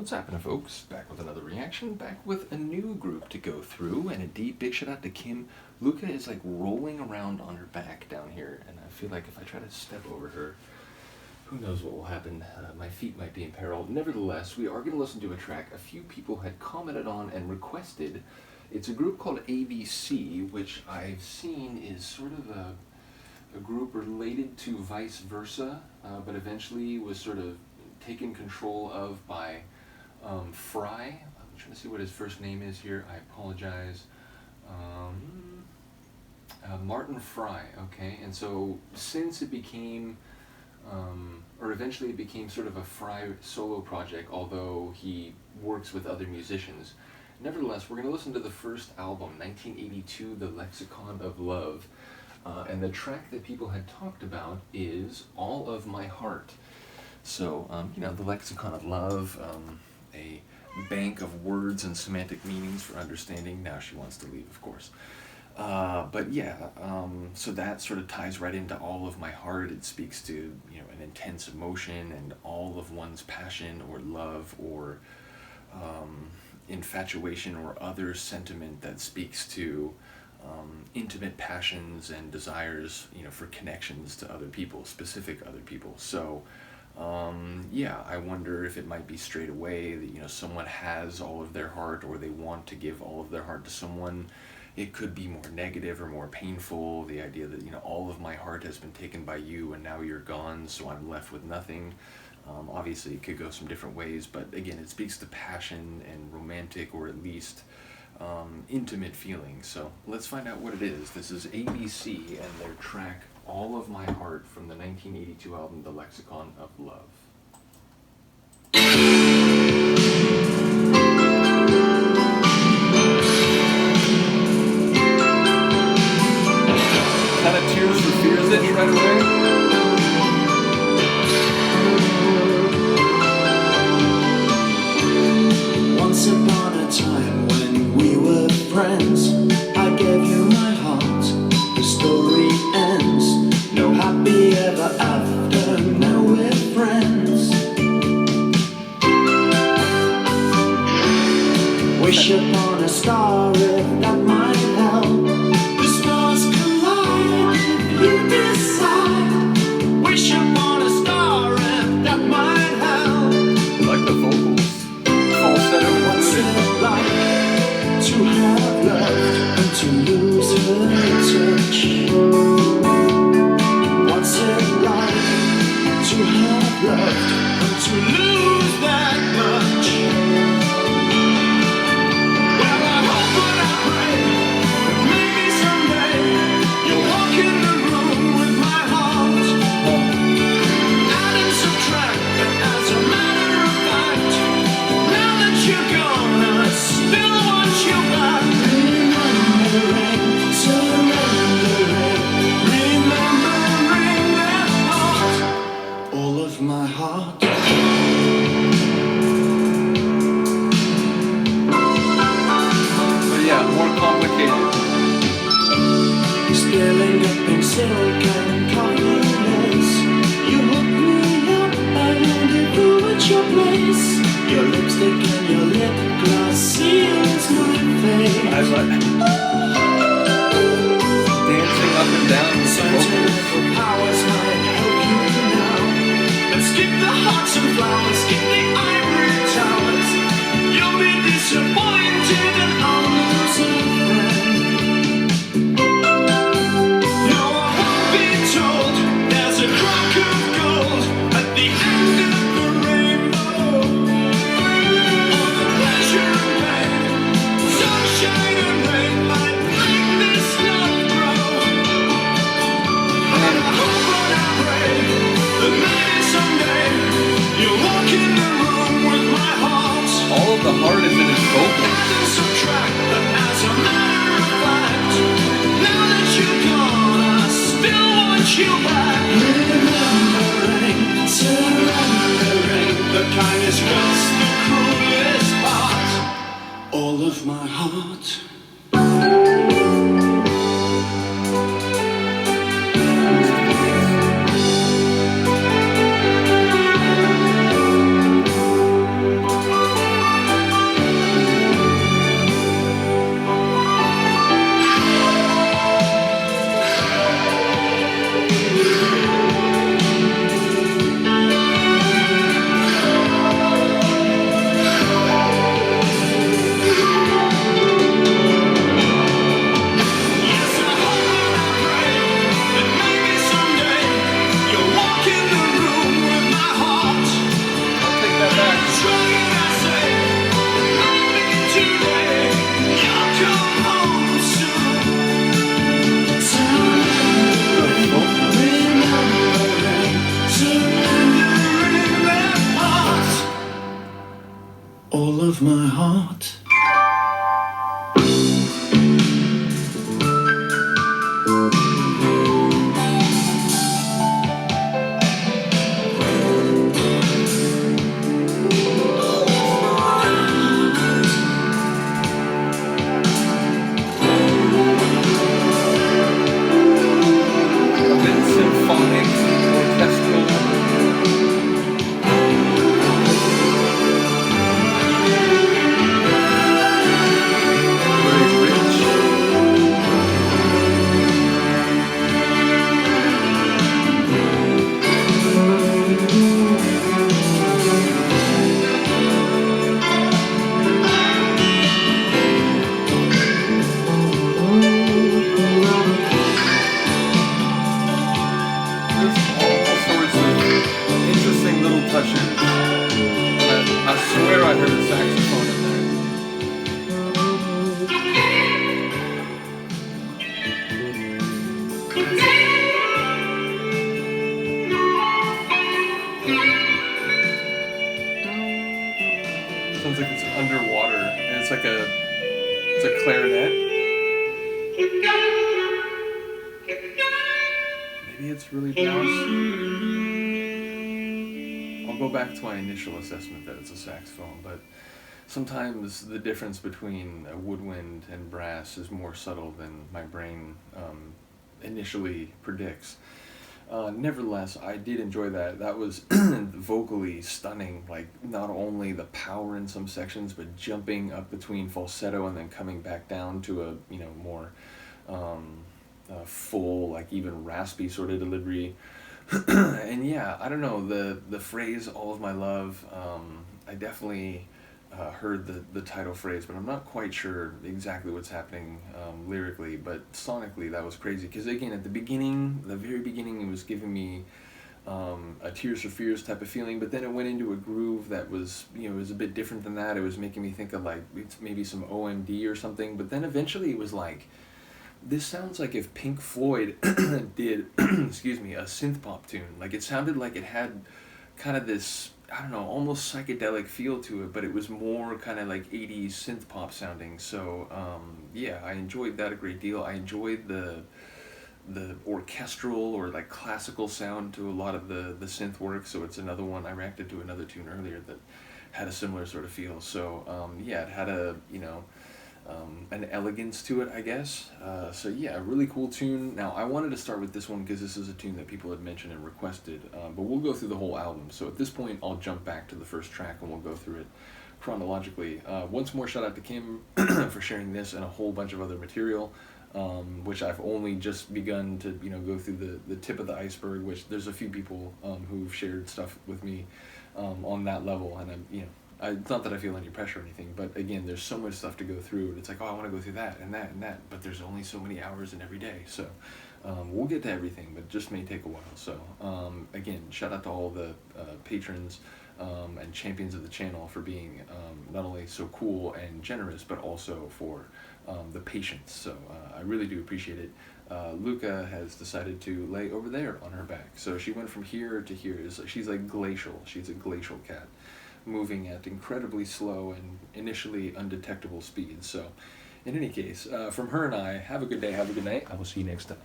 What's happening, folks? Back with another reaction, back with a new group to go through, and indeed, big shout out to Kim. Luca is like rolling around on her back down here, and I feel like if I try to step over her, who knows what will happen. My feet might be in peril. Nevertheless, we are going to listen to a track a few people had commented on and requested. It's a group called ABC, which I've seen is sort of a group related to Vice Versa, but eventually was sort of taken control of by Fry. I'm trying to see what his first name is here. I apologize. Martin Fry, okay? And so since it became, or eventually it became sort of a Fry solo project, although he works with other musicians. Nevertheless, we're going to listen to the first album, 1982, The Lexicon of Love. And the track that people had talked about is All of My Heart. So, the Lexicon of Love, a bank of words and semantic meanings for understanding. Now she wants to leave, of course. But yeah, so that sort of ties right into All of My Heart. It speaks to, an intense emotion and all of one's passion or love or infatuation or other sentiment that speaks to intimate passions and desires, for connections to other people, specific other people. So, I wonder if it might be straight away that, someone has all of their heart or they want to give all of their heart to someone. It could be more negative or more painful, the idea that, all of my heart has been taken by you and now you're gone, so I'm left with nothing. Obviously, it could go some different ways, but again, it speaks to passion and romantic or at least intimate feelings. So let's find out what it is. This is ABC and their track All of My Heart from the 1982 album The Lexicon of Love. Kind of Tears for Fears-ish right away. Once upon a time when we were friends, I gave you my heart, the story ends. No happy ever after, now we're friends. Wish upon a star if that might help. The stars collide if you decide. Wish upon a star if that might help. Like the vocals. Falsetto. What's it like to have loved and to lose her touch? What's it like to have loved and to lose that much? Well, I hope and I pray that maybe someday you'll walk in the room with my heart. Add and subtract, but as a matter of fact, now that you're gone, I still want you back. Remembering, surrendering, remembering that heart, all of my heart. But yeah, more complicated. Spilling up in silk and kindness. You hook me up, I rendezvous at your place. Your lipstick and your lip gloss seals my face. I like dancing up and down with the vocals. Sentimental powers might help you now, but skip the hearts and flowers, skip the ivory towers. You'll be disappointed and I'll lose a friend. No, I won't be told there's a crock of gold at the end of the rainbow. All the pleasure and pain, sunshine and rain might make this love grow. And I hope and I pray that maybe someday you'll walk in the room with my heart. All of the heart is in his vocals. all of my heart. A bit symphonic, orchestral. Very rich. There's all sorts of interesting little touches. I swear I heard a saxophone in there. Sounds like it's underwater, and it's a clarinet. Maybe it's really brass. I'll go back to my initial assessment that it's a saxophone, but sometimes the difference between a woodwind and brass is more subtle than my brain initially predicts. Nevertheless, I did enjoy that. That was vocally stunning. Like, not only the power in some sections, but jumping up between falsetto and then coming back down to a more full, like even raspy sort of delivery. And yeah, I don't know, the phrase "all of my love." I definitely heard the title phrase, but I'm not quite sure exactly what's happening lyrically. But sonically, that was crazy. Because again, at the very beginning, it was giving me a Tears for Fears type of feeling. But then it went into a groove that was, it was a bit different than that. It was making me think of like it's maybe some OMD or something. But then eventually, it was like, this sounds like if Pink Floyd did, excuse me, a synth pop tune. Like, it sounded like it had kind of this, I don't know, almost psychedelic feel to it, but it was more kind of like 80s synth pop sounding. So yeah, I enjoyed that a great deal. I enjoyed the orchestral or like classical sound to a lot of the synth work. So it's another one. I reacted to another tune earlier that had a similar sort of feel. So yeah, it had a an elegance to it, I guess. So yeah, a really cool tune. Now, I wanted to start with this one because this is a tune that people had mentioned and requested, but we'll go through the whole album. So at this point, I'll jump back to the first track and we'll go through it chronologically. Once more, shout out to Kim for sharing this and a whole bunch of other material, which I've only just begun to go through the tip of the iceberg. Which there's a few people who've shared stuff with me on that level, and it's not that I feel any pressure or anything, but again, there's so much stuff to go through, and it's like, oh, I want to go through that and that and that, but there's only so many hours in every day, so we'll get to everything, but it just may take a while. So again, shout out to all the patrons and champions of the channel for being not only so cool and generous, but also for the patience. So I really do appreciate it. Luca has decided to lay over there on her back, so she went from here to here. She's like glacial. She's a glacial cat, moving at incredibly slow and initially undetectable speeds. So in any case, from her and I, have a good day, have a good night. I will see you next time.